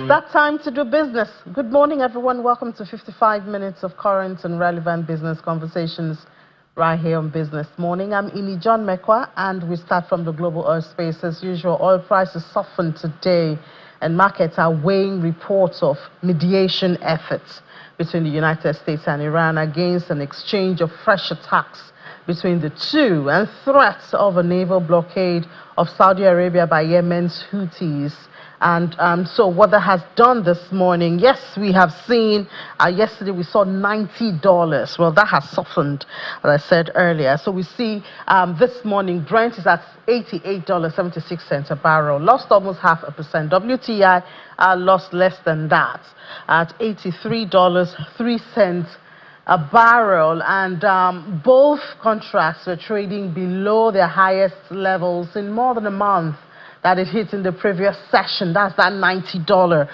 that time to do business. Good morning, everyone. Welcome to 55 minutes of current and relevant business conversations right here on Business Morning. I'm Ini John Mekwa, and we start from the global oil space. As usual, oil prices softened today, and markets are weighing reports of mediation efforts between the United States and Iran against an exchange of fresh attacks between the two and threats of a naval blockade of Saudi Arabia by Yemen's Houthis. And so what that has done this morning, yes, we have seen, yesterday we saw $90. Well, that has softened, as I said earlier. So we see this morning Brent is at $88.76 a barrel, lost almost 0.5%. WTI lost less than that at $83.03 a barrel, and both contracts were trading below their highest levels in more than a month that it hit in the previous session. That's that $90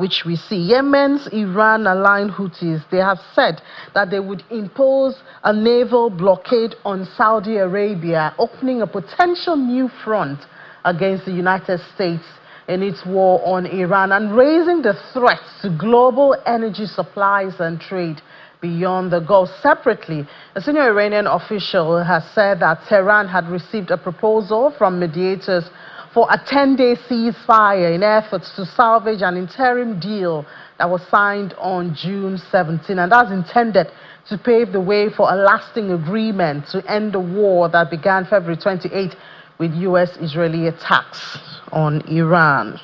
which we see. Yemen's Iran-aligned Houthis, they have said that they would impose a naval blockade on Saudi Arabia, opening a potential new front against the United States in its war on Iran and raising the threats to global energy supplies and trade beyond the Gulf. Separately, a senior Iranian official has said that Tehran had received a proposal from mediators for a 10-day ceasefire in efforts to salvage an interim deal that was signed on June 17, and that's intended to pave the way for a lasting agreement to end the war that began February 28 with U.S.-Israeli attacks on Iran.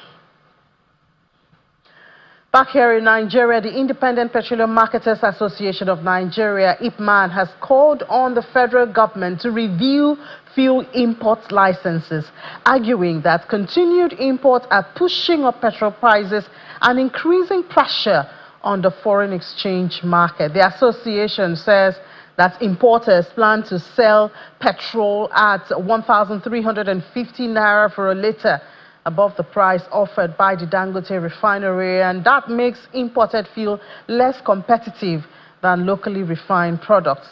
Back here in Nigeria, the Independent Petroleum Marketers Association of Nigeria, IPMAN, has called on the federal government to review fuel import licenses, arguing that continued imports are pushing up petrol prices and increasing pressure on the foreign exchange market. The association says that importers plan to sell petrol at 1,350 naira for a litre, above the price offered by the Dangote refinery, and that makes imported fuel less competitive than locally refined products.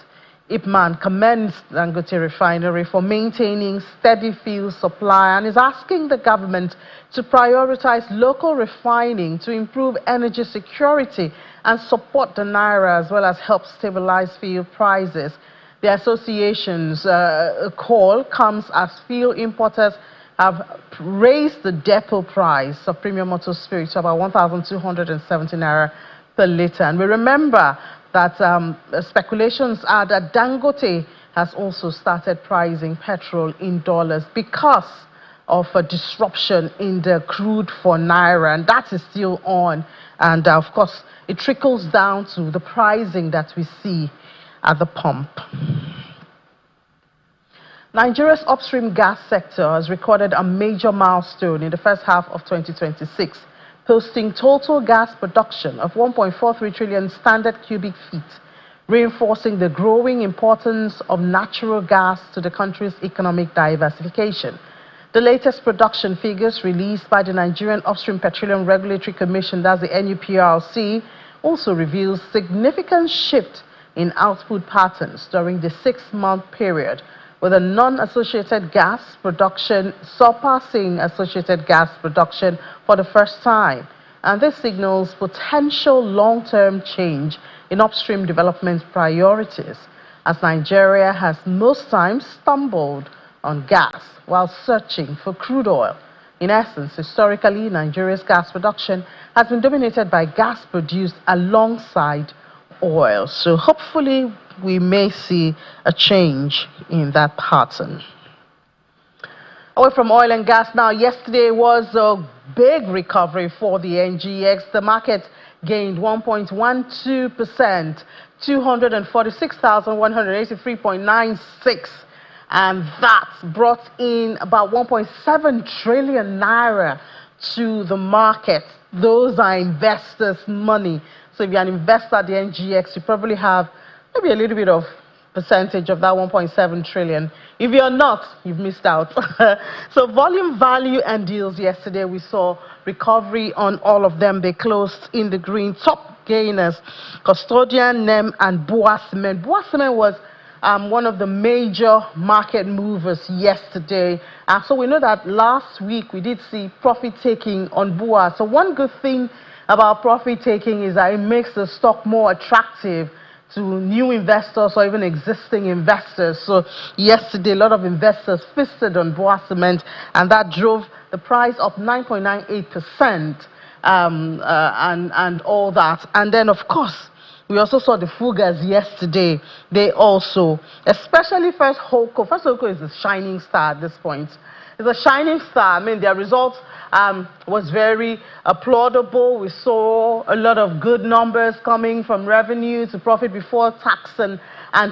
IPMAN commends Dangote refinery for maintaining steady fuel supply and is asking the government to prioritize local refining to improve energy security and support the naira, as well as help stabilize fuel prices. The association's call comes as fuel importers have raised the depot price of premium motor spirits to about 1,270 naira per litre. And we remember that speculations are that Dangote has also started pricing petrol in dollars because of a disruption in the crude for naira, and that is still on. And of course, it trickles down to the pricing that we see at the pump. Nigeria's upstream gas sector has recorded a major milestone in the first half of 2026, posting total gas production of 1.43 trillion standard cubic feet, reinforcing the growing importance of natural gas to the country's economic diversification. The latest production figures released by the Nigerian Upstream Petroleum Regulatory Commission, that's the NUPRC, also reveals significant shift in output patterns during the 6-month period, with a non-associated gas production surpassing associated gas production for the first time. And this signals potential long-term change in upstream development priorities, as Nigeria has most times stumbled on gas while searching for crude oil. In essence, historically, Nigeria's gas production has been dominated by gas produced alongside oil. So hopefully we may see a change in that pattern. Away from oil and gas now, yesterday was a big recovery for the NGX. The market gained 1.12%, 246,183.96, and that brought in about 1.7 trillion naira to the market. Those are investors' money. So if you're an investor at the NGX, you probably have maybe a little bit of percentage of that 1.7 trillion. If you're not, you've missed out. So volume, value, and deals yesterday, we saw recovery on all of them. They closed in the green. Top gainers, Custodian, NEM, and Boa Cement. Boa Cement was one of the major market movers yesterday. So we know that last week we did see profit taking on BUA. So one good thing about profit taking is that it makes the stock more attractive to new investors or even existing investors. So yesterday, a lot of investors feasted on BUA Cement, and that drove the price up 9.98%, and all that. And then, of course, we also saw the Fugas yesterday. They also, especially First Holco. First Holco is a shining star at this point. It's a shining star. I mean, their results was very applaudable. We saw a lot of good numbers coming from revenue to profit before tax and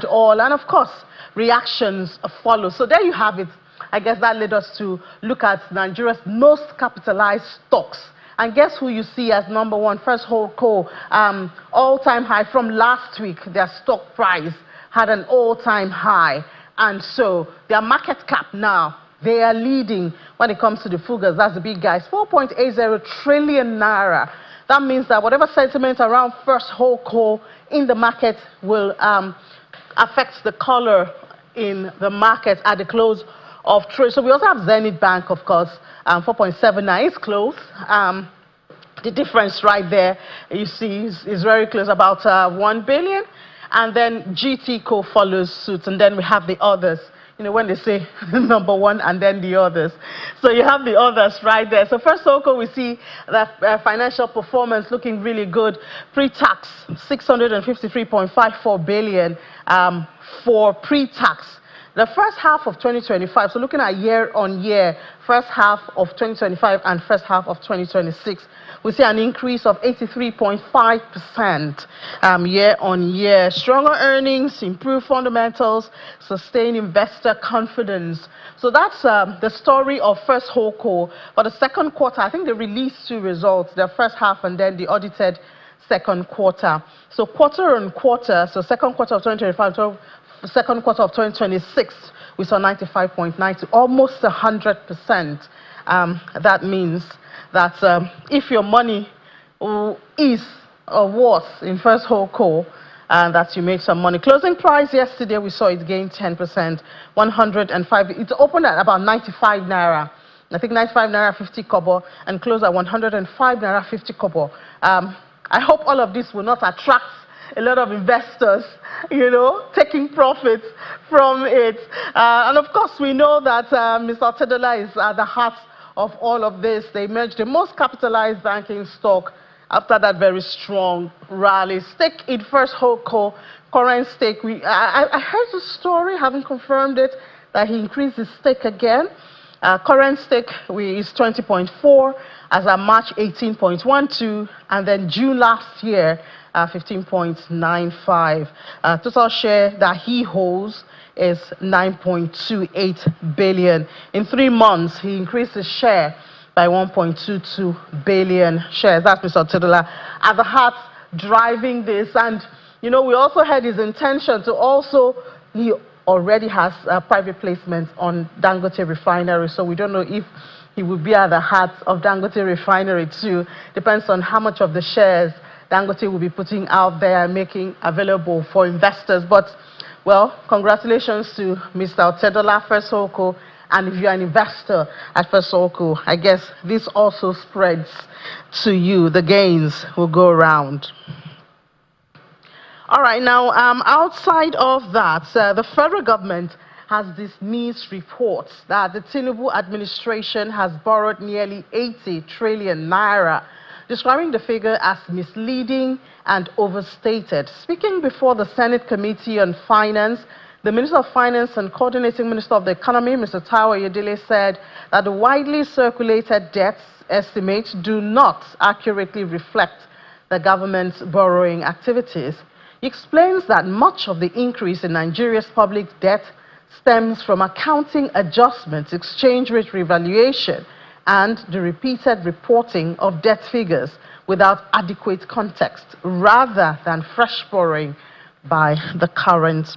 all. And of course, reactions follow. So there you have it. I guess that led us to look at Nigeria's most capitalized stocks. And guess who you see as number one? First Holco, all-time high from last week. Their stock price had an all-time high. And so their market cap now, they are leading when it comes to the Fugas. That's the big guys. 4.80 trillion naira. That means that whatever sentiment around First Holco in the market will affect the color in the market at the close of trade. So we also have Zenith Bank, of course, 4.79 is close. The difference right there, you see, is very close, about 1 billion. And then GT Co follows suit, and then we have the others. You know, when they say number one and then the others. So you have the others right there. So First Holco, we see that financial performance looking really good. Pre-tax, 653.54 billion for pre-tax. The first half of 2025, so looking at year-on-year, first half of 2025 and first half of 2026, we see an increase of 83.5% year-on-year. Stronger earnings, improved fundamentals, sustained investor confidence. So that's the story of First Holco. For the second quarter, I think they released two results, the first half and then the audited second quarter. So quarter-on-quarter, so second quarter of 2025, second quarter of 2026, we saw 95.90, almost 100%. That means that if your money is or was in First Holco, that you made some money. Closing price yesterday, we saw it gain 10%, 105. It opened at about 95 naira. I think 95 naira 50 kobo, and closed at 105 naira 50 kobo. I hope all of this will not attract a lot of investors, you know, taking profits from it. And of course, we know that Mr. Oyedele is at the heart of all of this. They emerged the most capitalized banking stock after that very strong rally. Stake in First Holco, current stake. I heard the story, haven't confirmed it, that he increased his stake again. Current stake is 20.4, as of March 18.12, and then June last year, 15.95. Total share that he holds is 9.28 billion. In 3 months, he increased his share by 1.22 billion shares. That's Mr. Oyedele at the heart driving this. And, you know, we also had his intention to also, he already has a private placement on Dangote Refinery. So we don't know if he will be at the heart of Dangote Refinery too. Depends on how much of the shares Dangote will be putting out there and making available for investors. But, well, congratulations to Mr. Oyedele, First Holco. And if you're an investor at First Holco, I guess this also spreads to you. The gains will go around. All right, now, outside of that, the federal government has dismissed reports that the Tinubu administration has borrowed nearly 80 trillion naira, describing the figure as misleading and overstated. Speaking before the Senate Committee on Finance, the Minister of Finance and Coordinating Minister of the Economy, Mr. Oyedele, said that the widely circulated debt estimates do not accurately reflect the government's borrowing activities. He explains that much of the increase in Nigeria's public debt stems from accounting adjustments, exchange rate revaluation, and the repeated reporting of debt figures without adequate context, rather than fresh borrowing by the current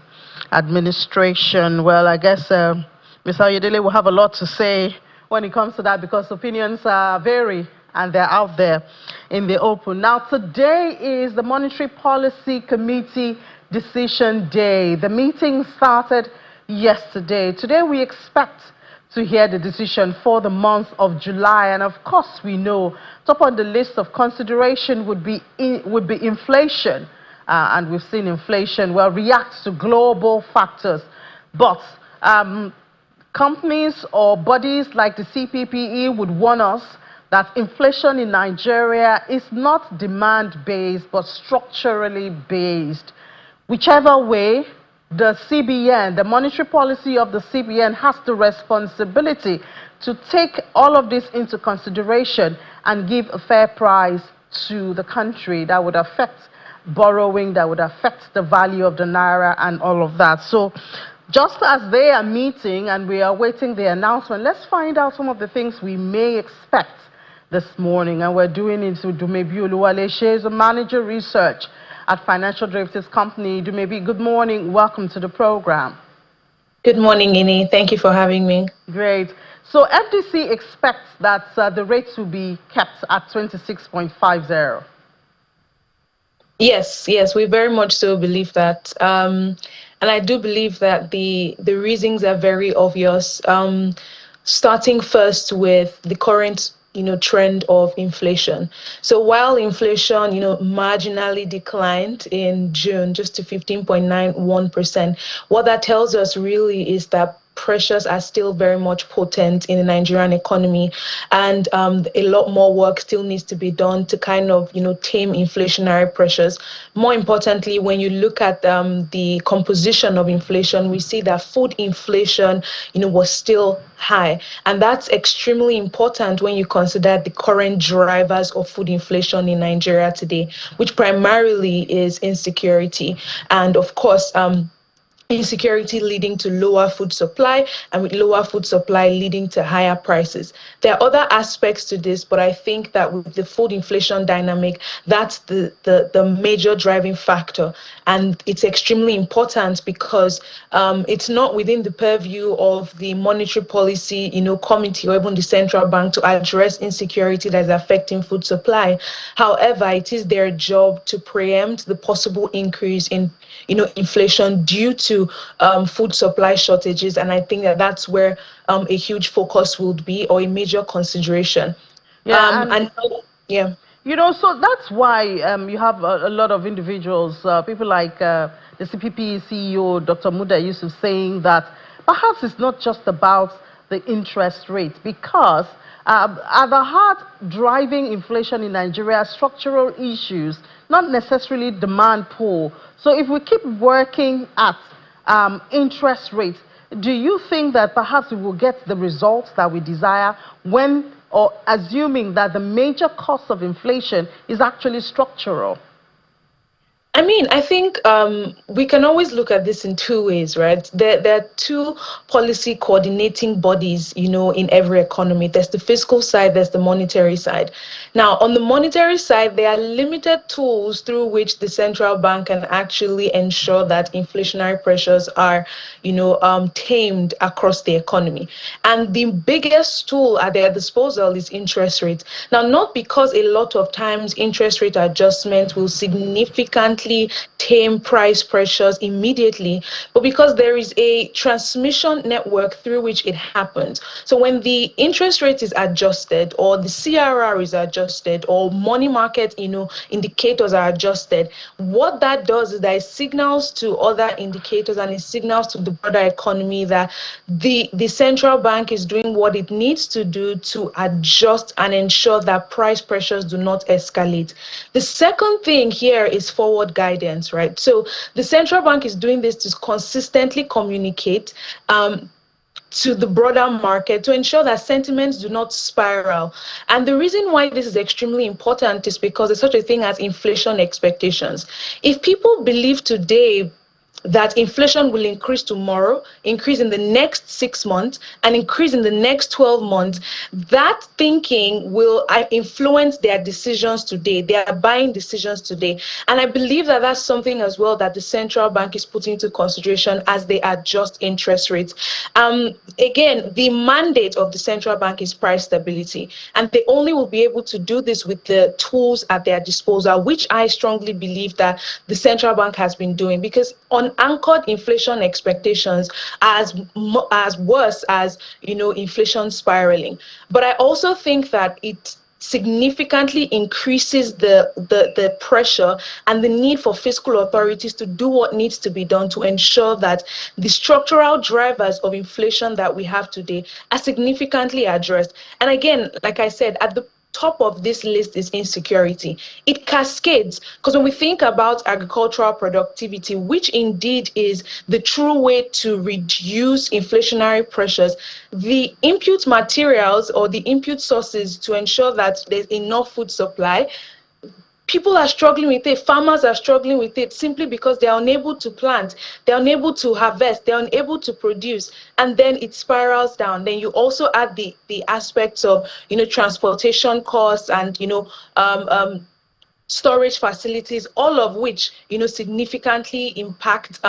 administration. Well, I guess Mr. Oyedele will have a lot to say when it comes to that, because opinions vary and they're out there in the open. Now, today is the Monetary Policy Committee decision day. The meeting started yesterday. Today we expect to hear the decision for the month of July, and of course we know top on the list of consideration would be inflation, and we've seen inflation react to global factors, but companies or bodies like the CPPE would warn us that inflation in Nigeria is not demand-based but structurally based. Whichever way, the CBN, the monetary policy of the CBN, has the responsibility to take all of this into consideration and give a fair price to the country that would affect borrowing, that would affect the value of the naira and all of that. So just as they are meeting and we are waiting the announcement, let's find out some of the things we may expect this morning. And we're doing it with Dumebi Oluwale. She is a manager research at financial derivatives company. Dumebi, good morning. Welcome to the program. Good morning, Ini. Thank you for having me. Great. So FDC expects that the rates will be kept at 26.50. Yes, we very much so believe that. And I do believe that the reasons are very obvious. Starting first with the current trend of inflation. So while inflation, marginally declined in June just to 15.91%, what that tells us really is that pressures are still very much potent in the Nigerian economy, and a lot more work still needs to be done to kind of tame inflationary pressures. More importantly, when you look at the composition of inflation, we see that food inflation was still high, and that's extremely important when you consider the current drivers of food inflation in Nigeria today, which primarily is insecurity, and of course insecurity leading to lower food supply, and with lower food supply leading to higher prices. There are other aspects to this, but I think that with the food inflation dynamic, that's the major driving factor. And it's extremely important because it's not within the purview of the monetary policy, committee, or even the central bank to address insecurity that is affecting food supply. However, it is their job to preempt the possible increase in inflation due to food supply shortages, and I think that that's where a huge focus would be, or a major consideration. Yeah, so that's why you have a lot of individuals, people like the CPP CEO, Dr. Muda Yusuf, saying that perhaps it's not just about the interest rate, because at the heart driving inflation in Nigeria are structural issues, not necessarily demand pull. So if we keep working at interest rates, do you think that perhaps we will get the results that we desire when, or assuming that the major cause of inflation is actually structural? I think we can always look at this in two ways, right? There are two policy coordinating bodies, in every economy. There's the fiscal side, there's the monetary side. Now, on the monetary side, there are limited tools through which the central bank can actually ensure that inflationary pressures are, tamed across the economy. And the biggest tool at their disposal is interest rates. Now, not because a lot of times interest rate adjustments will significantly tame price pressures immediately, but because there is a transmission network through which it happens. So when the interest rate is adjusted, or the CRR is adjusted, or money market indicators are adjusted, what that does is that it signals to other indicators, and it signals to the broader economy that the central bank is doing what it needs to do to adjust and ensure that price pressures do not escalate. The second thing here is forward guidance, right? So the central bank is doing this to consistently communicate to the broader market to ensure that sentiments do not spiral. And the reason why this is extremely important is because there's such a thing as inflation expectations. If people believe today that inflation will increase tomorrow, increase in the next 6 months, and increase in the next 12 months, that thinking will influence their decisions today, their buying decisions today. And I believe that that's something as well that the central bank is putting into consideration as they adjust interest rates. Again, the mandate of the central bank is price stability, and they only will be able to do this with the tools at their disposal, which I strongly believe that the central bank has been doing, because unanchored inflation expectations as worse as inflation spiraling. But I also think that it significantly increases the pressure and the need for fiscal authorities to do what needs to be done to ensure that the structural drivers of inflation that we have today are significantly addressed. And again, like I said, at the top of this list is insecurity. It cascades, because when we think about agricultural productivity, which indeed is the true way to reduce inflationary pressures, the input materials or the input sources to ensure that there's enough food supply, people are struggling with it. Farmers are struggling with it simply because they are unable to plant, they're unable to harvest, they're unable to produce, and then it spirals down. Then you also add the aspects of transportation costs and storage facilities, all of which significantly impact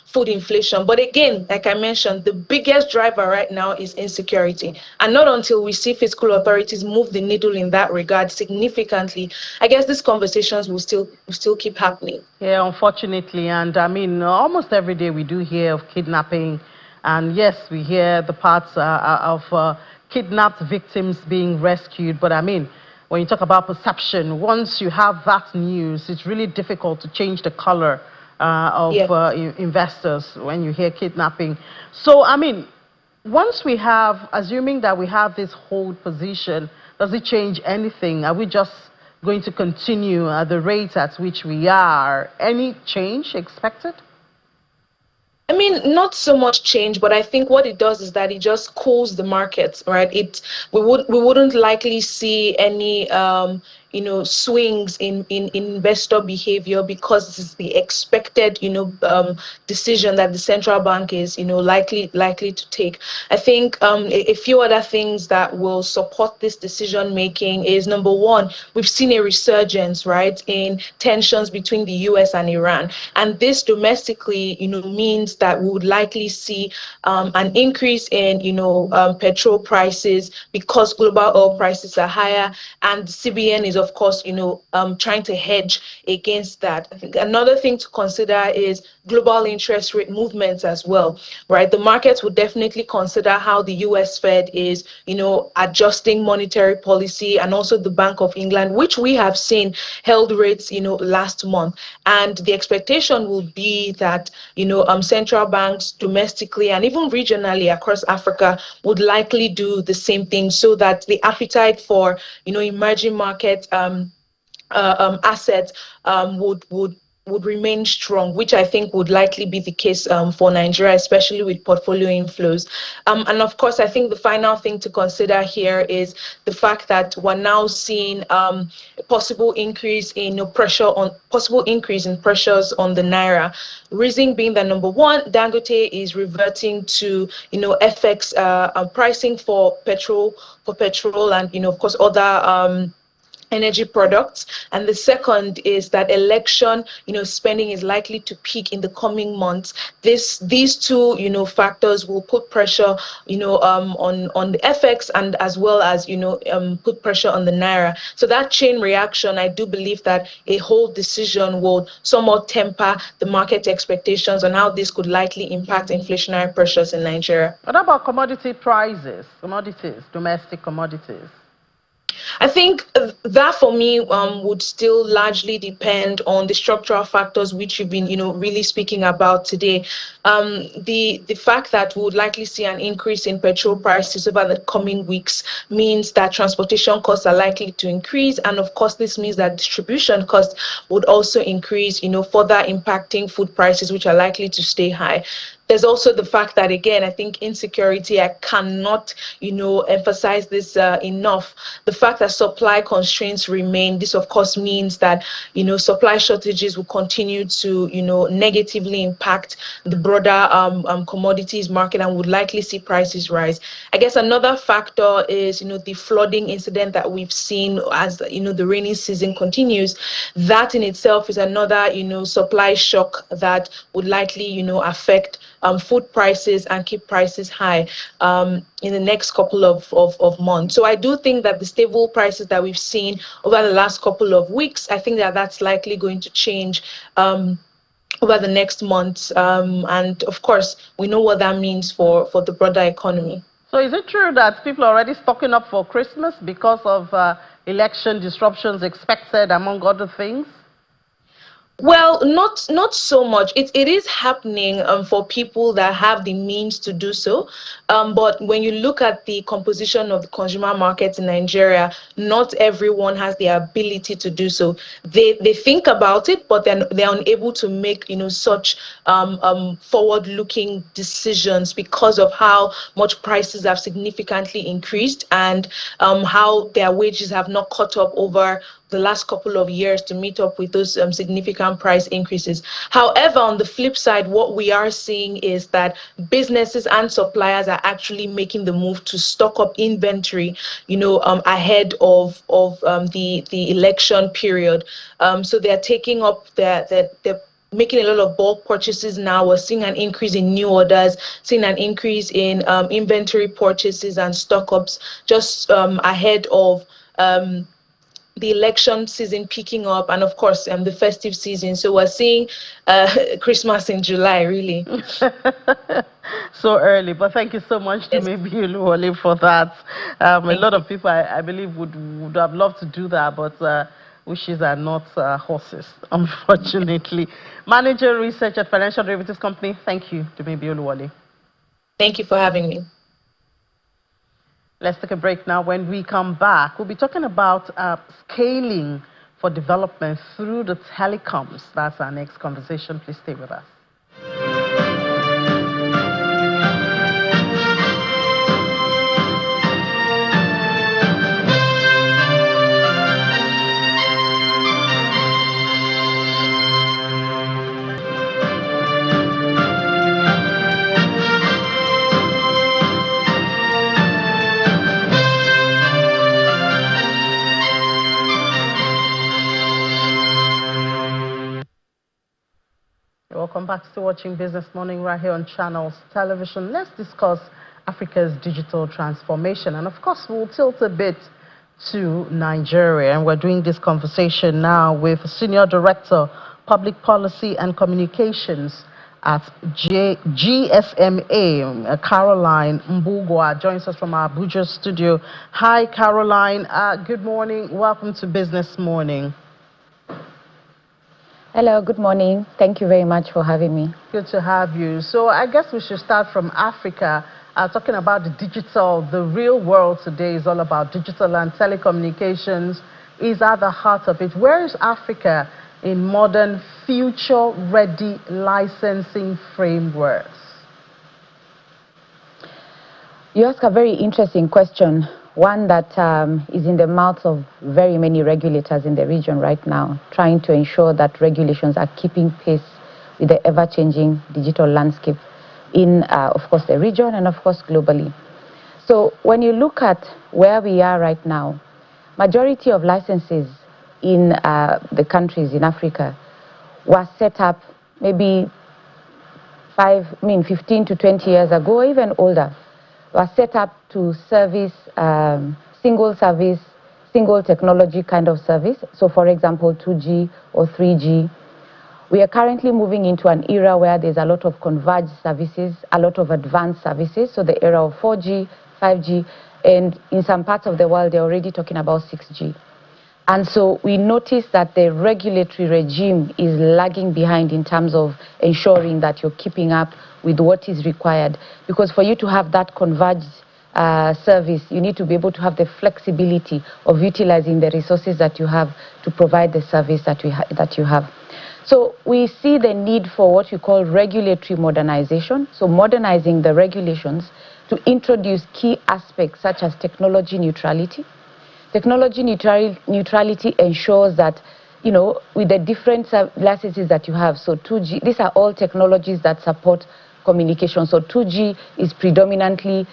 food inflation. But again, like I mentioned, the biggest driver right now is insecurity, and not until we see fiscal authorities move the needle in that regard significantly, I guess these conversations will still keep happening. Yeah, unfortunately. And I mean, almost every day we do hear of kidnapping. And yes, we hear the parts of kidnapped victims being rescued. But I mean, when you talk about perception, once you have that news, it's really difficult to change the color of Yeah. investors when you hear kidnapping. So, I mean, once we have, assuming that we have this hold position, does it change anything? Are we just going to continue at the rate at which we are? Any change expected? I mean, not so much change, but I think what it does is that it just cools the markets, right? We wouldn't likely see any swings in investor behavior, because this is the expected decision that the central bank is likely to take. I think a few other things that will support this decision making is, number one, we've seen a resurgence, right, in tensions between the US and Iran, and this domestically means that we would likely see an increase in petrol prices, because global oil prices are higher, and the CBN is of course trying to hedge against that. I think another thing to consider is global interest rate movements as well, right? The markets would definitely consider how the US Fed is adjusting monetary policy, and also the Bank of England, which we have seen held rates last month, and the expectation will be that central banks domestically and even regionally across Africa would likely do the same thing, so that the appetite for emerging market assets would remain strong, which I think would likely be the case for Nigeria, especially with portfolio inflows. And of course, I think the final thing to consider here is the fact that we're now seeing a possible increase in pressures on the naira. Reason being that, number one, Dangote is reverting to FX pricing for petrol, and of course other energy products. And the second is that election spending is likely to peak in the coming months. These two factors will put pressure on the FX, and as well as put pressure on the naira. So that chain reaction, I do believe that a whole decision will somewhat temper the market expectations on how this could likely impact inflationary pressures in Nigeria. What about commodity prices, domestic commodities? I think that for me would still largely depend on the structural factors which you've been, really speaking about today. The fact that we would likely see an increase in petrol prices over the coming weeks means that transportation costs are likely to increase, and of course, this means that distribution costs would also increase, further impacting food prices, which are likely to stay high. There's also the fact that, again, I think insecurity, I cannot, emphasize this enough. The fact that supply constraints remain, this of course means that, supply shortages will continue to, negatively impact the broader commodities market and would likely see prices rise. I guess another factor is, the flooding incident that we've seen as, the rainy season continues. That in itself is another, supply shock that would likely, affect food prices and keep prices high in the next couple of months. So I do think that the stable prices that we've seen over the last couple of weeks, I think that that's likely going to change over the next months. And of course, we know what that means for the broader economy. So is it true that people are already stocking up for Christmas because of election disruptions expected, among other things? Well, not so much. It is happening for people that have the means to do so. But when you look at the composition of the consumer market in Nigeria, not everyone has the ability to do so. They think about it, but they're unable to make such forward-looking decisions because of how much prices have significantly increased and how their wages have not caught up over the last couple of years to meet up with those significant price increases. However, on the flip side, what we are seeing is that businesses and suppliers are actually making the move to stock up inventory, ahead of the election period. So they're taking up they're making a lot of bulk purchases now. We're seeing an increase in new orders, seeing an increase in inventory purchases and stock ups just ahead of the election season picking up, and of course the festive season. So we're seeing Christmas in July, really. So early, but thank you so much to maybe Oluwole for that. A lot of people, I believe, would have loved to do that, but wishes are not horses, unfortunately. Manager Research at Financial Derivatives Company, thank you to maybe Oluwole. Thank you for having me. Let's take a break now. When we come back, we'll be talking about scaling for development through the telecoms. That's our next conversation. Please stay with us. Welcome back to Watching Business Morning right here on Channels Television. Let's discuss Africa's digital transformation. And of course, we'll tilt a bit to Nigeria. And we're doing this conversation now with Senior Director, Public Policy and Communications at GSMA, Caroline Mbugwa, joins us from our Abuja studio. Hi, Caroline. Good morning. Welcome to Business Morning. Hello, good morning. Thank you very much for having me. Good to have you. So I guess we should start from Africa, talking about the digital. The real world today is all about digital, and telecommunications is at the heart of it. Where is Africa in modern, future-ready licensing frameworks? You ask a very interesting question, one that is in the mouths of very many regulators in the region right now, trying to ensure that regulations are keeping pace with the ever-changing digital landscape in, of course, the region and, of course, globally. So when you look at where we are right now, majority of licenses in the countries in Africa were set up maybe 15 to 20 years ago, or even older, were set up to service single service, single technology kind of service. So for example, 2G or 3G. We are currently moving into an era where there's a lot of converged services, a lot of advanced services. So the era of 4G, 5G, and in some parts of the world, they're already talking about 6G. And so we notice that the regulatory regime is lagging behind in terms of ensuring that you're keeping up with what is required. Because for you to have that converged service, you need to be able to have the flexibility of utilizing the resources that you have to provide the service that you have. So we see the need for what you call regulatory modernization. So modernizing the regulations to introduce key aspects such as technology neutrality, Technology neutrality ensures that, you know, with the different licenses that you have, so 2G, these are all technologies that support communication. So 2G is predominantly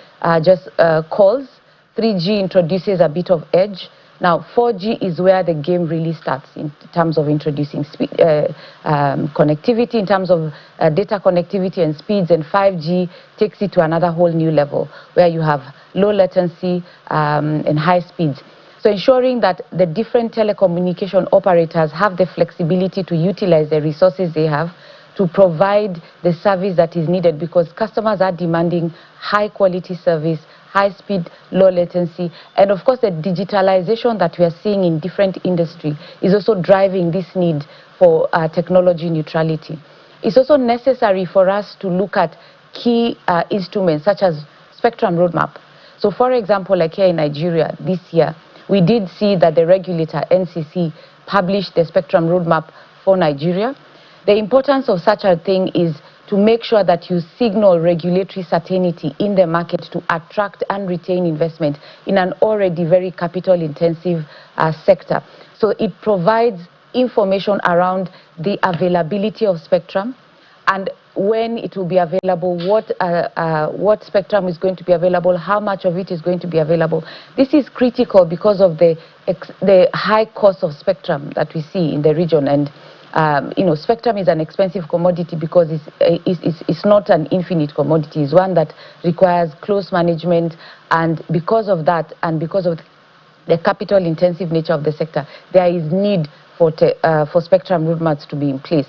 just calls. 3G introduces a bit of edge. Now 4G is where the game really starts in terms of introducing speed, connectivity, in terms of data connectivity and speeds, and 5G takes it to another whole new level where you have low latency and high speeds. So ensuring that the different telecommunication operators have the flexibility to utilize the resources they have to provide the service that is needed, because customers are demanding high quality service, high speed, low latency, and of course the digitalization that we are seeing in different industries is also driving this need for technology neutrality. It's also necessary for us to look at key instruments such as spectrum roadmap. So for example, like here in Nigeria this year, we did see that the regulator, NCC, published the spectrum roadmap for Nigeria. The importance of such a thing is to make sure that you signal regulatory certainty in the market to attract and retain investment in an already very capital-intensive sector. So it provides information around the availability of spectrum and when it will be available, what spectrum is going to be available, how much of it is going to be available. This is critical because of the high cost of spectrum that we see in the region. And you know, spectrum is an expensive commodity because it's not an infinite commodity. It's one that requires close management, and because of that, and because of the capital-intensive nature of the sector, there is need for spectrum roadmaps to be in place.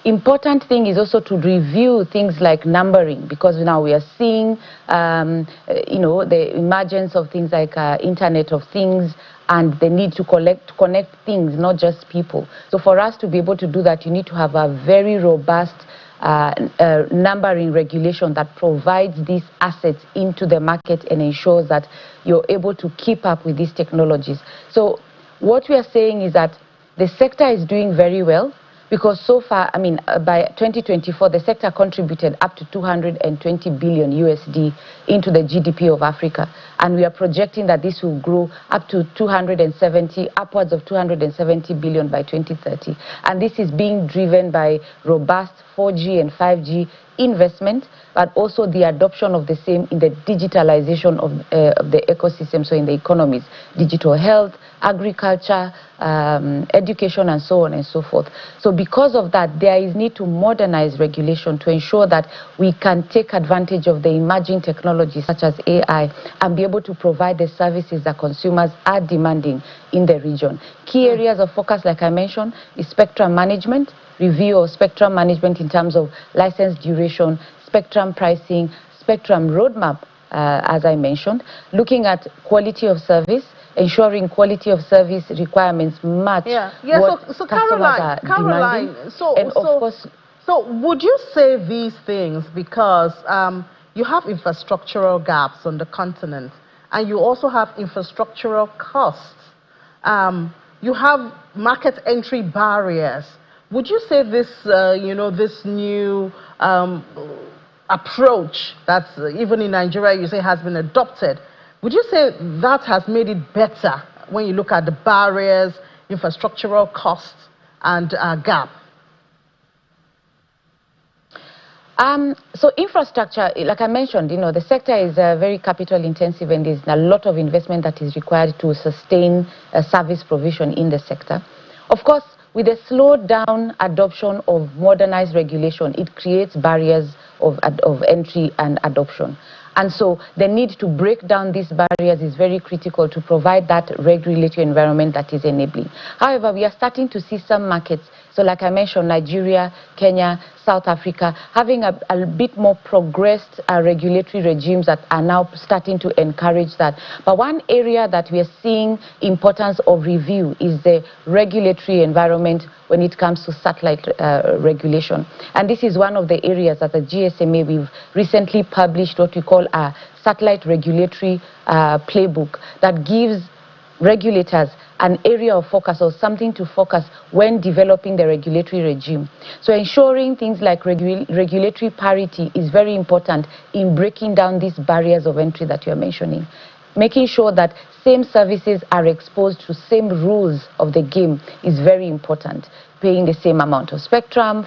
Important thing is also to review things like numbering, because now we are seeing, you know, the emergence of things like Internet of Things, and the need to connect things, not just people. So for us to be able to do that, you need to have a very robust numbering regulation that provides these assets into the market and ensures that you're able to keep up with these technologies. So what we are saying is that the sector is doing very well, because so far, I mean, by 2024, the sector contributed up to 220 billion USD into the GDP of Africa. And we are projecting that this will grow up to upwards of 270 billion by 2030. And this is being driven by robust 4G and 5G investment, but also the adoption of the same in the digitalization of the ecosystem, so in the economies, digital health, agriculture, education, and so on and so forth. So because of that, there is need to modernize regulation to ensure that we can take advantage of the emerging technologies such as AI and be able to provide the services that consumers are demanding in the region. Key areas of focus, like I mentioned, is spectrum management, review of spectrum management in terms of license duration, spectrum pricing, spectrum roadmap, as I mentioned, looking at quality of service, ensuring quality of service requirements match what so customers are demanding. So would you say these things because you have infrastructural gaps on the continent, and you also have infrastructural costs, you have market entry barriers? Would you say this, you know, this new approach that's even in Nigeria, you say has been adopted, would you say that has made it better when you look at the barriers, infrastructural costs, and gap? So infrastructure, like I mentioned, you know, the sector is very capital intensive, and there's a lot of investment that is required to sustain service provision in the sector. Of course, with the slowed down adoption of modernized regulation, it creates barriers of entry and adoption. And so the need to break down these barriers is very critical to provide that regulatory environment that is enabling. However, we are starting to see some markets, so like I mentioned, Nigeria, Kenya, South Africa, having a bit more progressed regulatory regimes that are now starting to encourage that. But one area that we are seeing importance of review is the regulatory environment when it comes to satellite regulation. And this is one of the areas that the GSMA, we've recently published what we call a satellite regulatory playbook that gives regulators an area of focus or something to focus when developing the regulatory regime. So ensuring things like regulatory parity is very important in breaking down these barriers of entry that you're mentioning. making sure that same services are exposed to same rules of the game is very important. Paying the same amount of spectrum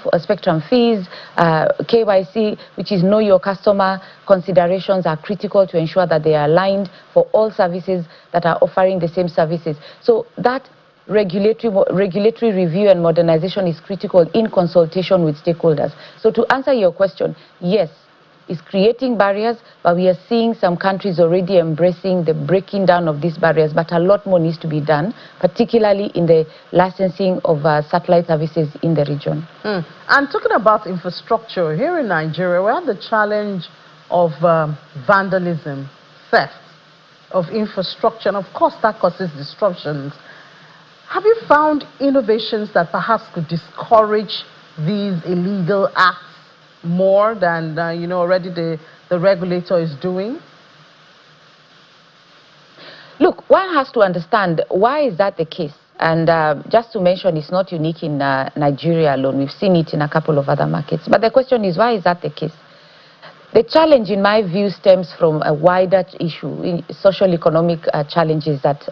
fees, KYC, which is know your customer considerations, are critical to ensure that they are aligned for all services that are offering the same services. So that regulatory review and modernization is critical in consultation with stakeholders. So to answer your question, yes, it's creating barriers, but we are seeing some countries already embracing the breaking down of these barriers, but a lot more needs to be done, particularly in the licensing of satellite services in the region. And talking about infrastructure, here in Nigeria, we have the challenge of vandalism, theft of infrastructure, and of course that causes disruptions. Have you found innovations that perhaps could discourage these illegal acts more than already the regulator is doing? Look, one has to understand why is that the case. And just to mention, it's not unique in Nigeria alone. We've seen it in a couple of other markets. But the question is, why is that the case? The challenge, in my view, stems from a wider issue, social economic challenges that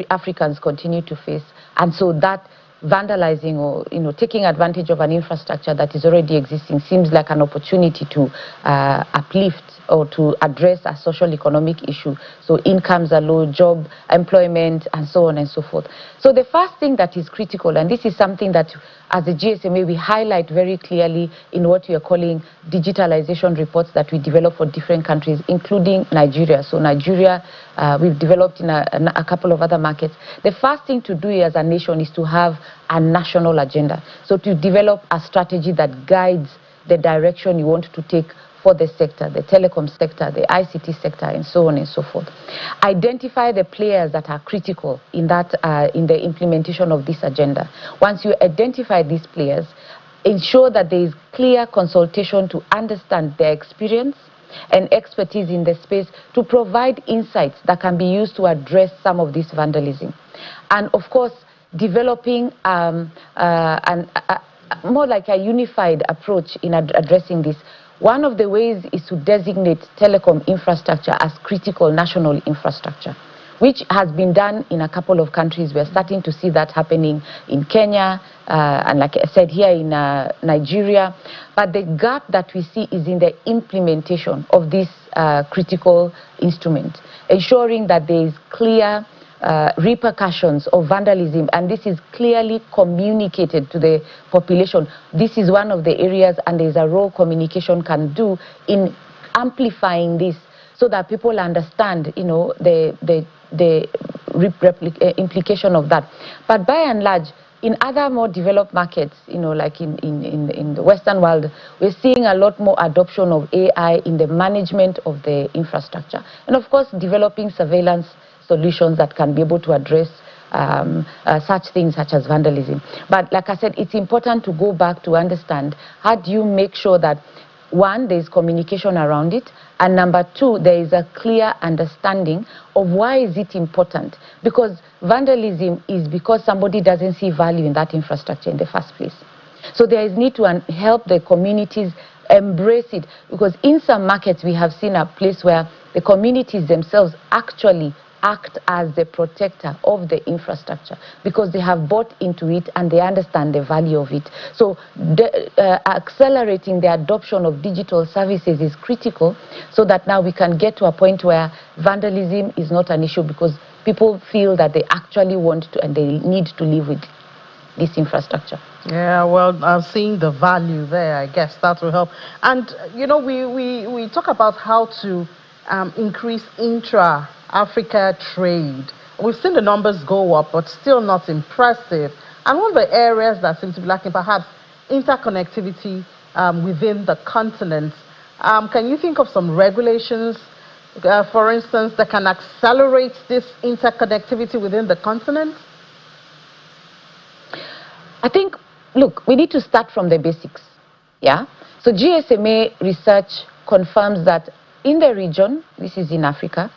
Africans continue to face. And so that vandalizing or taking advantage of an infrastructure that is already existing seems like an opportunity to uplift or to address a social economic issue. So incomes are low, job, employment, and so on and so forth. So the first thing that is critical, and this is something that as a GSMA we highlight very clearly in what we are calling digitalization reports that we develop for different countries, including Nigeria. So Nigeria, we've developed in a couple of other markets. The first thing to do as a nation is to have a national agenda. So to develop a strategy that guides the direction you want to take for the sector, the telecom sector, the ICT sector, and so on and so forth. Identify the players that are critical in that in the implementation of this agenda. Once you identify these players, ensure that there is clear consultation to understand their experience and expertise in the space to provide insights that can be used to address some of this vandalism. And of course, developing more like a unified approach in addressing this. One of the ways is to designate telecom infrastructure as critical national infrastructure, which has been done in a couple of countries. We're starting to see that happening in Kenya, and like I said, here in Nigeria. But the gap that we see is in the implementation of this critical instrument, ensuring that there is clear repercussions of vandalism, and this is clearly communicated to the population. This is one of the areas, and there's a role communication can do in amplifying this, so that people understand, the implication of that. But by and large, in other more developed markets, like in the Western world, we're seeing a lot more adoption of AI in the management of the infrastructure, and of course, developing surveillance solutions that can be able to address such things such as vandalism. But like I said, it's important to go back to understand, how do you make sure that, one, there is communication around it, and number two, there is a clear understanding of why is it important. Because vandalism is because somebody doesn't see value in that infrastructure in the first place. So there is need to help the communities embrace it, because in some markets we have seen a place where the communities themselves actually act as the protector of the infrastructure, because they have bought into it and they understand the value of it. So accelerating the adoption of digital services is critical, so that now we can get to a point where vandalism is not an issue, because people feel that they actually want to and they need to live with this infrastructure. Yeah, well, seeing the value there, I guess that will help. And we talk about how to increase intra-Africa trade. We've seen the numbers go up, but still not impressive. And one of the areas that seems to be lacking, perhaps interconnectivity within the continent. Can you think of some regulations, for instance, that can accelerate this interconnectivity within the continent? I think, look, we need to start from the basics. Yeah. So GSMA research confirms that in the region, this is in Africa,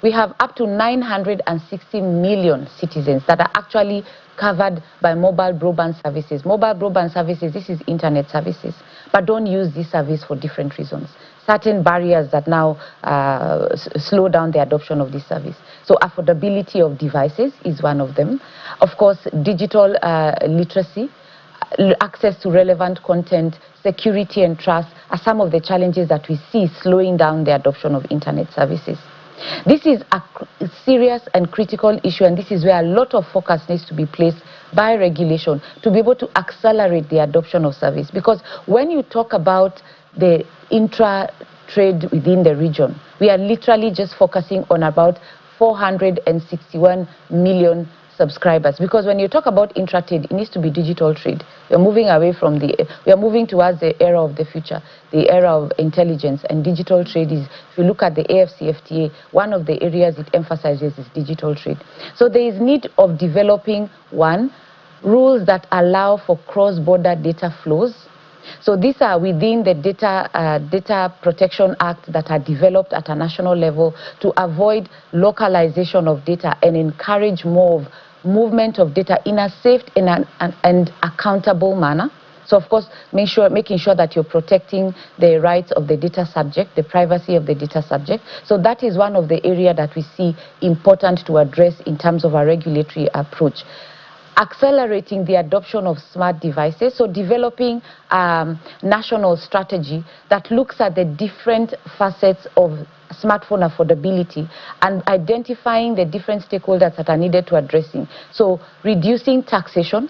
we have up to 960 million citizens that are actually covered by mobile broadband services. Mobile broadband services, this is internet services, but don't use this service for different reasons. certain barriers that now slow down the adoption of this service. So affordability of devices is one of them. Of course, digital literacy, access to relevant content, security and trust are some of the challenges that we see slowing down the adoption of internet services. This is a serious and critical issue, and this is where a lot of focus needs to be placed by regulation to be able to accelerate the adoption of service. Because when you talk about the intra-trade within the region, we are literally just focusing on about 461 million subscribers, because when you talk about intra-trade, it needs to be digital trade. We are moving away from we are moving towards the era of the future, the era of intelligence, and digital trade is, if you look at the AFCFTA, one of the areas it emphasizes is digital trade. So there is need of developing, one, rules that allow for cross-border data flows. So these are within the Data Protection Act that are developed at a national level to avoid localization of data and encourage more of movement of data in a safe and accountable manner. So of course, making sure that you're protecting the rights of the data subject, the privacy of the data subject. So that is one of the areas that we see important to address in terms of our regulatory approach. Accelerating the adoption of smart devices, so developing a national strategy that looks at the different facets of smartphone affordability and identifying the different stakeholders that are needed to addressing. So reducing taxation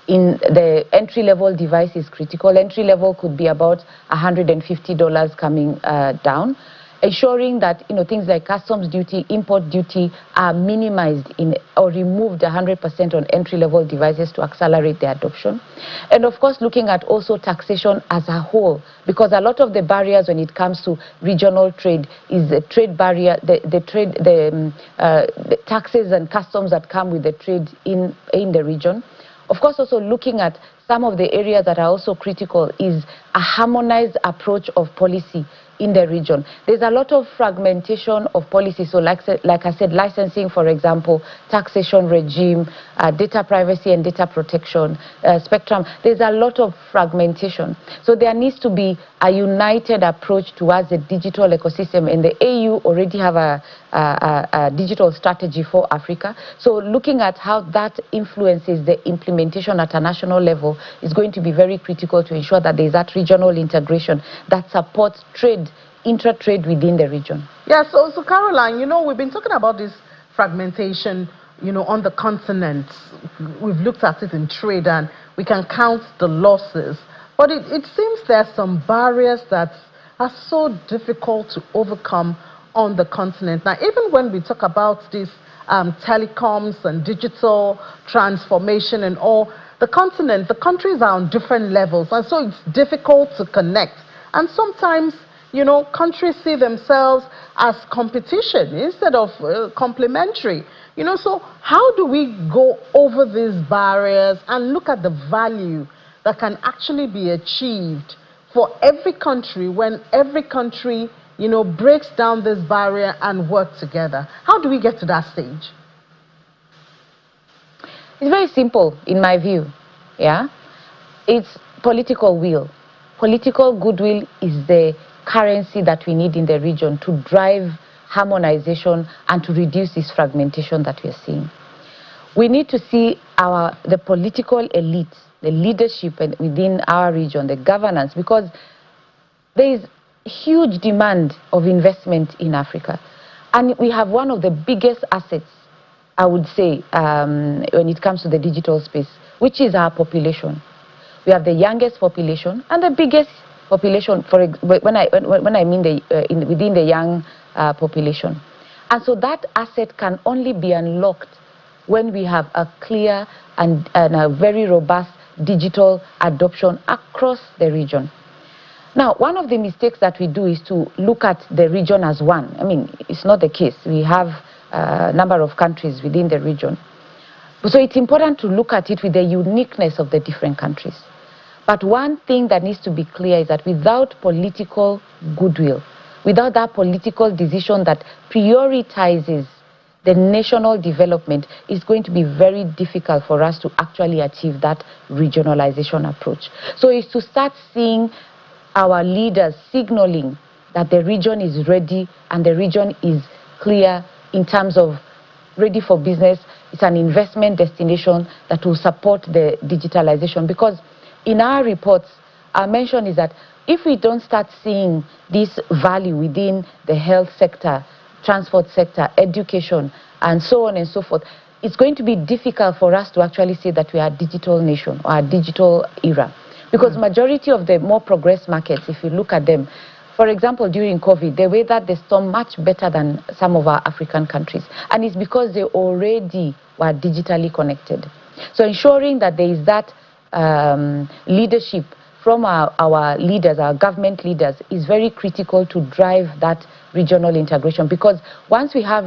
in the entry-level device is critical. Entry-level could be about $150 coming down. Ensuring that things like customs duty, import duty are minimized or removed 100% on entry-level devices to accelerate the adoption. And of course, looking at also taxation as a whole, because a lot of the barriers when it comes to regional trade is the trade barrier, the taxes and customs that come with the trade in the region. Of course, also looking at some of the areas that are also critical is a harmonized approach of policy in the region. There's a lot of fragmentation of policy. So like I said, licensing, for example, taxation regime, data privacy and data protection, spectrum. There's a lot of fragmentation. So there needs to be a united approach towards the digital ecosystem. And the AU already have a digital strategy for Africa. So looking at how that influences the implementation at a national level is going to be very critical to ensure that there's that regional integration that supports trade, intra-trade within the region. Yeah, so Caroline, we've been talking about this fragmentation, on the continent. We've looked at it in trade and we can count the losses. But it seems there's some barriers that are so difficult to overcome on the continent. Now, even when we talk about this telecoms and digital transformation and all, the continent, the countries are on different levels, and so it's difficult to connect. And sometimes, countries see themselves as competition instead of complementary. So how do we go over these barriers and look at the value that can actually be achieved for every country when every country, breaks down this barrier and work together? How do we get to that stage? It's very simple, in my view. Yeah, it's political will. Political goodwill is the currency that we need in the region to drive harmonization and to reduce this fragmentation that we are seeing. We need to see the political elite, the leadership within our region, the governance, because there is huge demand of investment in Africa. And we have one of the biggest assets, I would say, when it comes to the digital space, which is our population. We have the youngest population and the biggest population, when I mean within the young population. And so that asset can only be unlocked when we have a clear and a very robust digital adoption across the region. Now, one of the mistakes that we do is to look at the region as one. I mean, it's not the case. We have a number of countries within the region. So it's important to look at it with the uniqueness of the different countries. But one thing that needs to be clear is that without political goodwill, without that political decision that prioritizes the national development, it's going to be very difficult for us to actually achieve that regionalization approach. So it's to start seeing our leaders signaling that the region is ready and the region is clear in terms of ready for business. It's an investment destination that will support the digitalization, because in our reports, our mention is that if we don't start seeing this value within the health sector, transport sector, education, and so on and so forth, it's going to be difficult for us to actually say that we are a digital nation or a digital era. Because majority of the more progressed markets, if you look at them, for example, during COVID, they weathered the storm much better than some of our African countries. And it's because they already were digitally connected. So ensuring that there is that leadership from our leaders, our government leaders, is very critical to drive that regional integration. Because once we have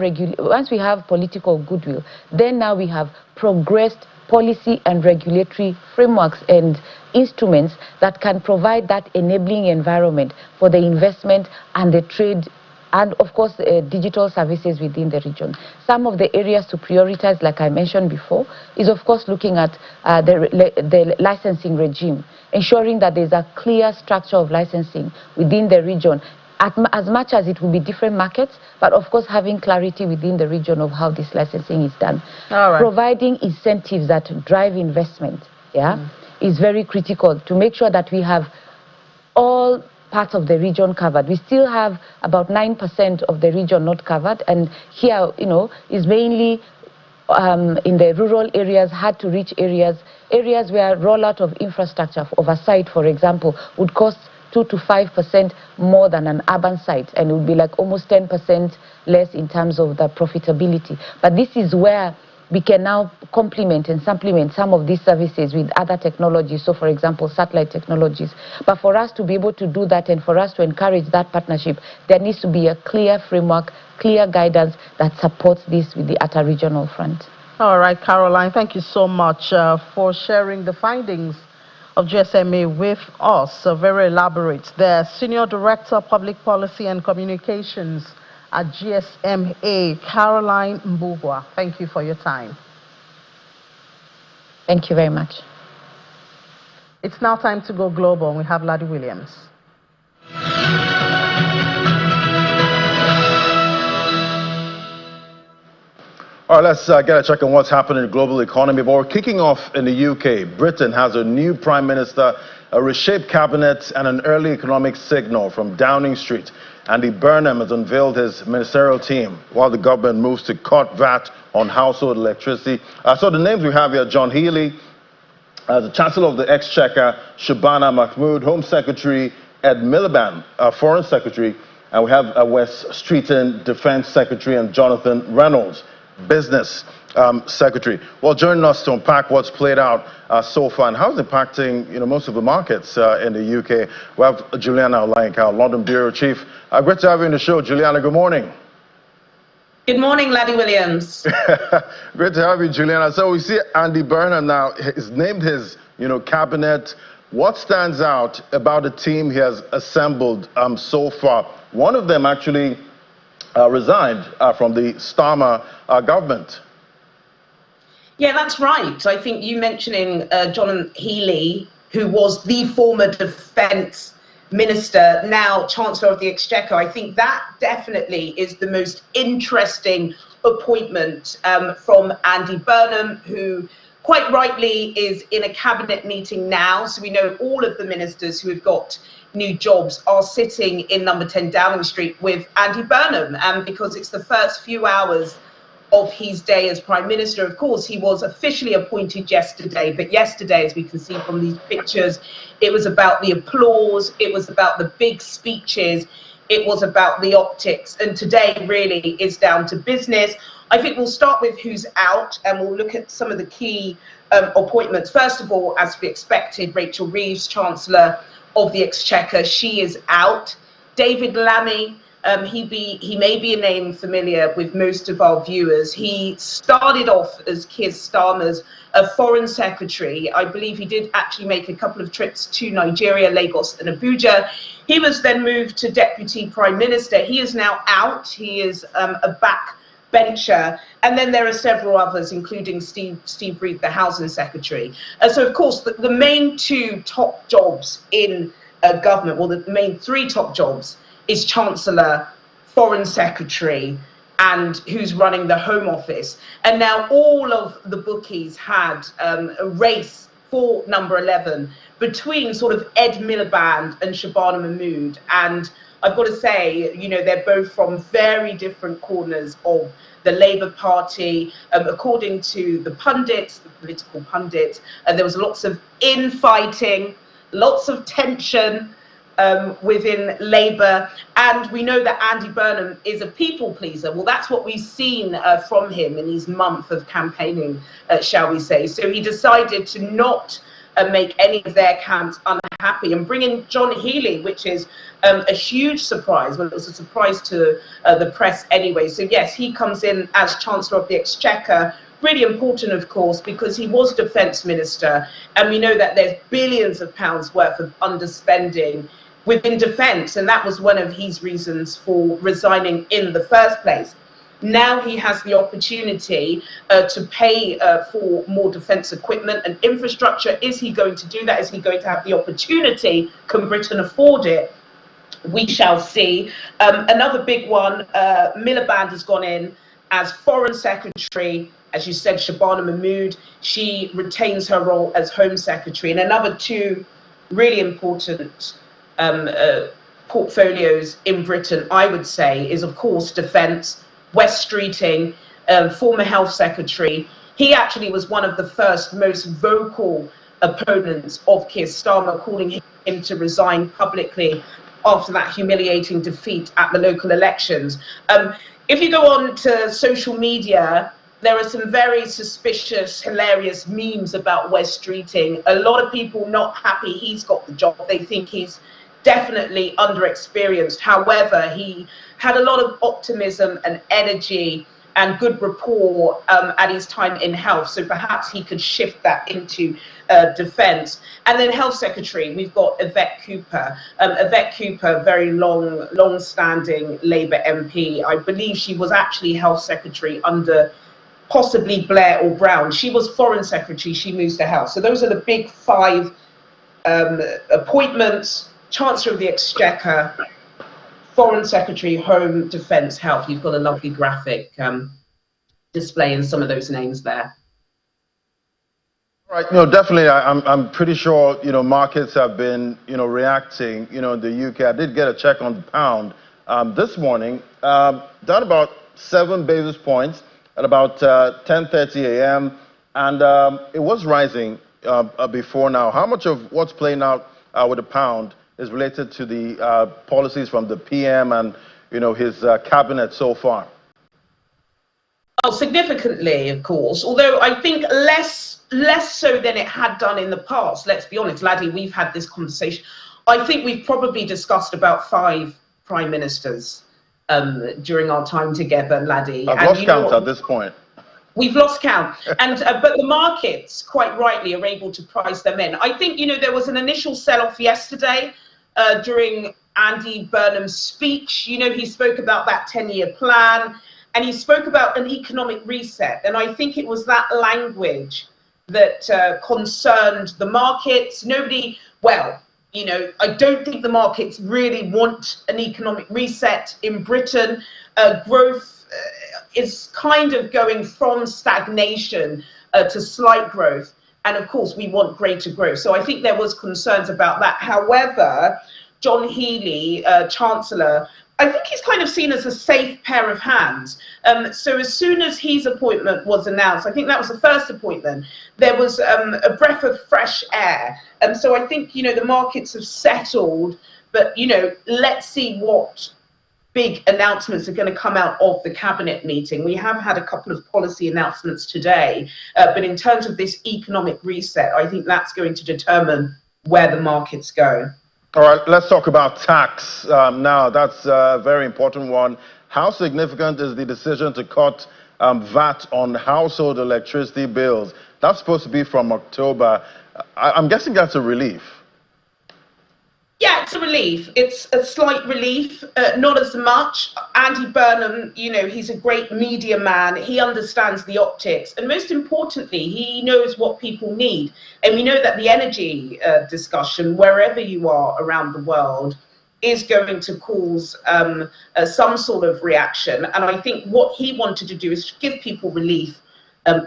political goodwill, then now we have progressed policy and regulatory frameworks and instruments that can provide that enabling environment for the investment and the trade and, of course, digital services within the region. Some of the areas to prioritize, like I mentioned before, is, of course, looking at the licensing regime, ensuring that there's a clear structure of licensing within the region, as much as it will be different markets, but of course having clarity within the region of how this licensing is done. All right. Providing incentives that drive investment, is very critical to make sure that we have all parts of the region covered. We still have about 9% of the region not covered, and here, is mainly in the rural areas, hard to reach areas where rollout of infrastructure oversight, for example, would cost 2 to 5% more than an urban site, and it would be like almost 10% less in terms of the profitability. But this is where we can now complement and supplement some of these services with other technologies, so for example, satellite technologies. But for us to be able to do that and for us to encourage that partnership, there needs to be a clear framework, clear guidance that supports this at a regional front. All right, Caroline, thank you so much for sharing the findings of GSMA with us. Very elaborate. The Senior Director, Public Policy and Communications at GSMA, Caroline Mbugwa. Thank you for your time. Thank you very much. It's now time to go global. We have Ladi Williams. All right, let's get a check on what's happening in the global economy. But we're kicking off in the UK. Britain has a new Prime Minister, a reshaped cabinet, and an early economic signal from Downing Street. Andy Burnham has unveiled his ministerial team while the government moves to cut VAT on household electricity. So the names we have here: John Healey, the Chancellor of the Exchequer, Shabana Mahmood, Home Secretary Ed Miliband, Foreign Secretary, and we have Wes Streeton, Defense Secretary, and Jonathan Reynolds, Business Secretary. Well, joining us to unpack what's played out so far and how it's impacting most of the markets in the UK, we have Juliana Olayinka, London Bureau Chief. Great to have you on the show, Juliana. Good morning. Good morning, Ladi Williams. Great to have you, Juliana. So we see Andy Burnham now has named his cabinet. What stands out about the team he has assembled so far? One of them actually resigned from the Starmer government. Yeah, that's right. I think you mentioning John Healey, who was the former defence minister, now Chancellor of the Exchequer. I think that definitely is the most interesting appointment from Andy Burnham, who quite rightly is in a cabinet meeting now. So we know all of the ministers who have got new jobs are sitting in number 10 Downing Street with Andy Burnham, because it's the first few hours of his day as Prime Minister. Of course, he was officially appointed yesterday, but yesterday, as we can see from these pictures, it was about the applause, it was about the big speeches, it was about the optics, and today really is down to business. I think we'll start with who's out, and we'll look at some of the key appointments. First of all, as we expected, Rachel Reeves, Chancellor of the Exchequer, she is out. David Lammy, he may be a name familiar with most of our viewers. He started off as Keir Starmer's Foreign Secretary. I believe he did actually make a couple of trips to Nigeria, Lagos and Abuja. He was then moved to Deputy Prime Minister. He is now out. He is a backbencher. And then there are several others, including Steve Reed, the Housing Secretary. So, of course, the main two top jobs in government, well, the main three top jobs is Chancellor, Foreign Secretary, and who's running the Home Office. And now all of the bookies had a race for number 11 between sort of Ed Miliband and Shabana Mahmood. And I've got to say, you know, they're both from very different corners of the Labour Party. According to the pundits, the political pundits, there was lots of infighting, lots of tension within Labour, and we know that Andy Burnham is a people pleaser. Well, that's what we've seen from him in his month of campaigning, shall we say. So he decided to not make any of their camps unhappy and bring in John Healey, which is a huge surprise. Well, it was a surprise to the press anyway. So yes, he comes in as Chancellor of the Exchequer. Really important, of course, because he was Defence Minister, and we know that there's billions of pounds worth of underspending within defence, and that was one of his reasons for resigning in the first place. Now he has the opportunity to pay for more defence equipment and infrastructure. Is he going to do that? Is he going to have the opportunity? Can Britain afford it? We shall see. Another big one, Miliband has gone in as Foreign Secretary. As you said, Shabana Mahmood, she retains her role as Home Secretary. And another two really important portfolios in Britain, I would say, is of course defence. Wes Streeting, former Health Secretary, he actually was one of the first most vocal opponents of Keir Starmer, calling him to resign publicly after that humiliating defeat at the local elections. If you go on to social media, there are some very suspicious, hilarious memes about Wes Streeting. A lot of people not happy he's got the job. They think he's definitely underexperienced. However, he had a lot of optimism and energy and good rapport at his time in health. So perhaps he could shift that into defence. And then Health Secretary, we've got Yvette Cooper. Yvette Cooper, very long-standing Labour MP. I believe she was actually Health Secretary under possibly Blair or Brown. She was Foreign Secretary, she moves to Health. So those are the big five appointments: Chancellor of the Exchequer, Foreign Secretary, Home, Defence, Health. You've got a lovely graphic displaying some of those names there. Right, definitely. I'm pretty sure, markets have been, reacting, in the UK. I did get a check on the pound this morning, down about 7 basis points at about 10:30 a.m. And it was rising before now. How much of what's playing out with the pound is related to the policies from the PM and, his cabinet so far? Oh, significantly, of course, although I think less so than it had done in the past. Let's be honest, Laddie, we've had this conversation. I think we've probably discussed about 5 prime ministers during our time together, Laddie. I've lost count at this point. We've lost count, and but the markets, quite rightly, are able to price them in. I think, there was an initial sell-off yesterday during Andy Burnham's speech. He spoke about that 10-year plan, and he spoke about an economic reset. And I think it was that language that concerned the markets. I don't think the markets really want an economic reset in Britain. Growth is kind of going from stagnation to slight growth. And of course, we want greater growth. So I think there was concerns about that. However, John Healey, Chancellor, I think he's kind of seen as a safe pair of hands. So as soon as his appointment was announced, I think that was the first appointment, there was a breath of fresh air. And so I think, the markets have settled, but, let's see what big announcements are going to come out of the cabinet meeting. We have had a couple of policy announcements today, but in terms of this economic reset, I think that's going to determine where the markets go. All right, let's talk about tax now. That's a very important one. How significant is the decision to cut VAT on household electricity bills? That's supposed to be from October. I'm guessing that's a relief. Yeah, it's a relief. It's a slight relief, not as much. Andy Burnham, he's a great media man. He understands the optics. And most importantly, he knows what people need. And we know that the energy discussion, wherever you are around the world, is going to cause some sort of reaction. And I think what he wanted to do is give people relief.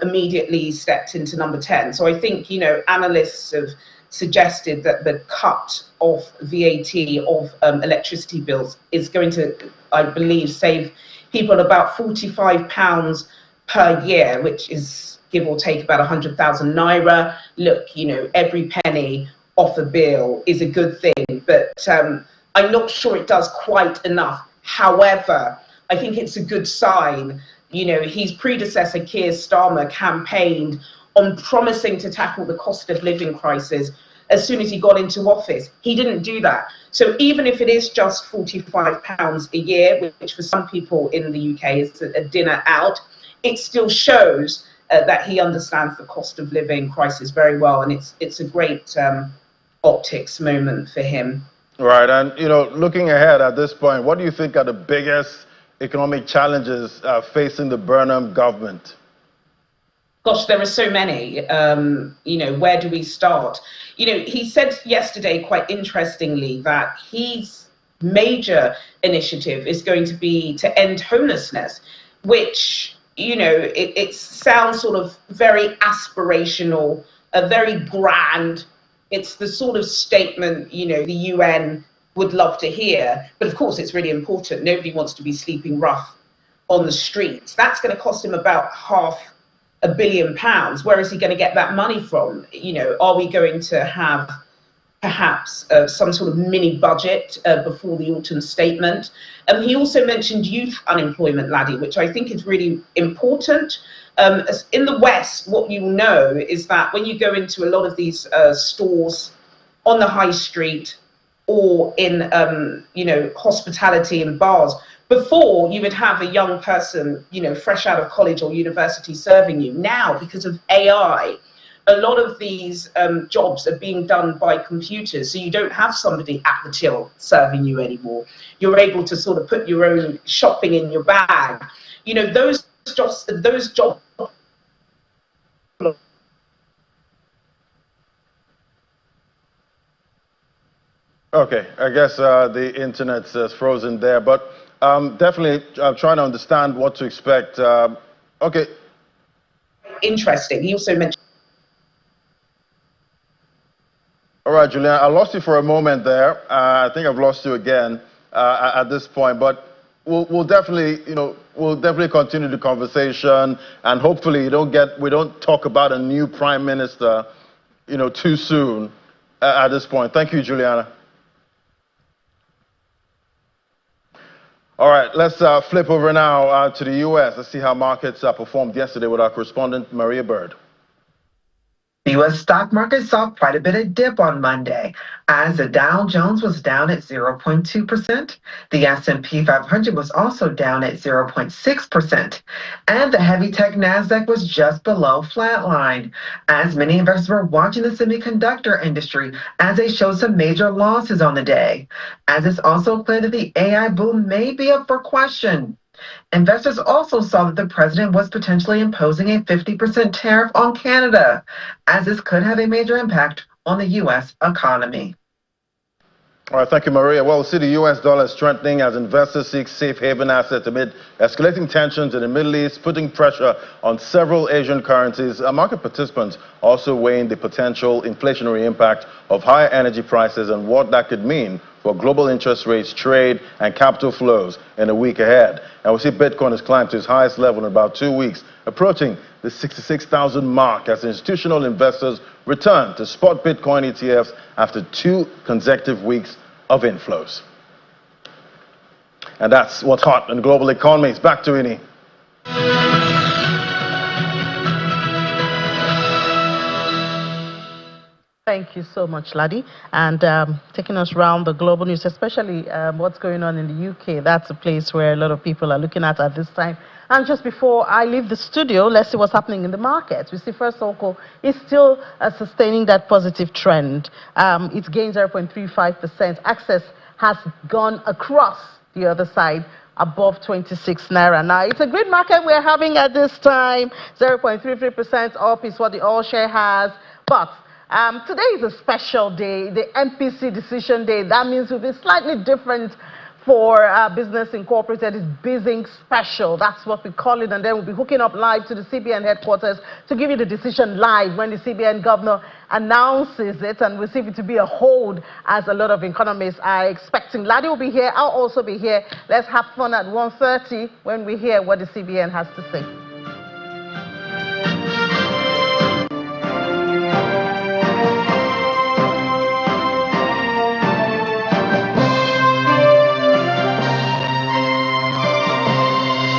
Immediately stepped into number 10. So I think, analysts have suggested that the cut of VAT of electricity bills is going to, I believe, save people about £45 per year, which is give or take about 100,000 naira. Look, every penny off a bill is a good thing, but I'm not sure it does quite enough. However, I think it's a good sign. His predecessor, Keir Starmer, campaigned on promising to tackle the cost of living crisis as soon as he got into office. He didn't do that. So even if it is just £45 a year, which for some people in the UK is a dinner out, it still shows that he understands the cost of living crisis very well. And it's a great optics moment for him. Right. And, looking ahead at this point, what do you think are the biggest economic challenges facing the Burnham government? Gosh, there are so many. Where do we start? He said yesterday, quite interestingly, that his major initiative is going to be to end homelessness, which, it sounds sort of very aspirational, very grand. It's the sort of statement, the UN would love to hear. But of course, it's really important. Nobody wants to be sleeping rough on the streets. That's going to cost him about £500 million. Where is he going to get that money from? Are we going to have perhaps some sort of mini budget before the autumn statement? He also mentioned youth unemployment, Laddie, which I think is really important. In the West, what you know is that when you go into a lot of these stores on the high street or in, hospitality and bars, before you would have a young person, fresh out of college or university serving you. Now, because of AI, a lot of these jobs are being done by computers. So you don't have somebody at the till serving you anymore. You're able to sort of put your own shopping in your bag. Those jobs. Okay, I guess the internet's frozen there, but definitely I'm trying to understand what to expect. Okay. Interesting. He also mentioned. All right, Julian, I lost you for a moment there. I think I've lost you again at this point, but we'll definitely, continue the conversation, and hopefully we don't talk about a new prime minister, too soon at this point. Thank you, Juliana. All right, let's flip over now to the U.S. Let's see how markets performed yesterday with our correspondent, Maria Bird. The U.S. stock market saw quite a bit of dip on Monday, as the Dow Jones was down at 0.2%. The S&P 500 was also down at 0.6%. And the heavy tech NASDAQ was just below flatline, as many investors were watching the semiconductor industry as they showed some major losses on the day, as it's also clear that the AI boom may be up for question. Investors also saw that the president was potentially imposing a 50% tariff on Canada, as this could have a major impact on the U.S. economy. All right, thank you, Maria. Well, we'll see the U.S. dollar strengthening as investors seek safe haven assets amid escalating tensions in the Middle East, putting pressure on several Asian currencies. Market participants also weighing the potential inflationary impact of higher energy prices and what that could mean for global interest rates, trade, and capital flows in the week ahead. And we see Bitcoin has climbed to its highest level in about 2 weeks, approaching the 66,000 mark as institutional investors return to spot Bitcoin ETFs after 2 consecutive weeks of inflows. And that's what's hot in global economies. Back to Ini. Thank you so much, Laddie, and taking us around the global news, especially what's going on in the UK. That's a place where a lot of people are looking at this time. And just before I leave the studio, let's see what's happening in the markets. We see First Oco is still sustaining that positive trend. It's gained 0.35%. Access has gone across the other side, above 26 naira. Now, it's a great market we're having at this time. 0.33% up is what the all share has. But Today is a special day, the MPC decision day. That means we'll be slightly different for Business Incorporated. It's Bizing Special. That's what we call it. And then we'll be hooking up live to the CBN headquarters to give you the decision live when the CBN governor announces it. And we'll see if it will be a hold, as a lot of economists are expecting. Ladi will be here. I'll also be here. Let's have fun at 1:30 when we hear what the CBN has to say.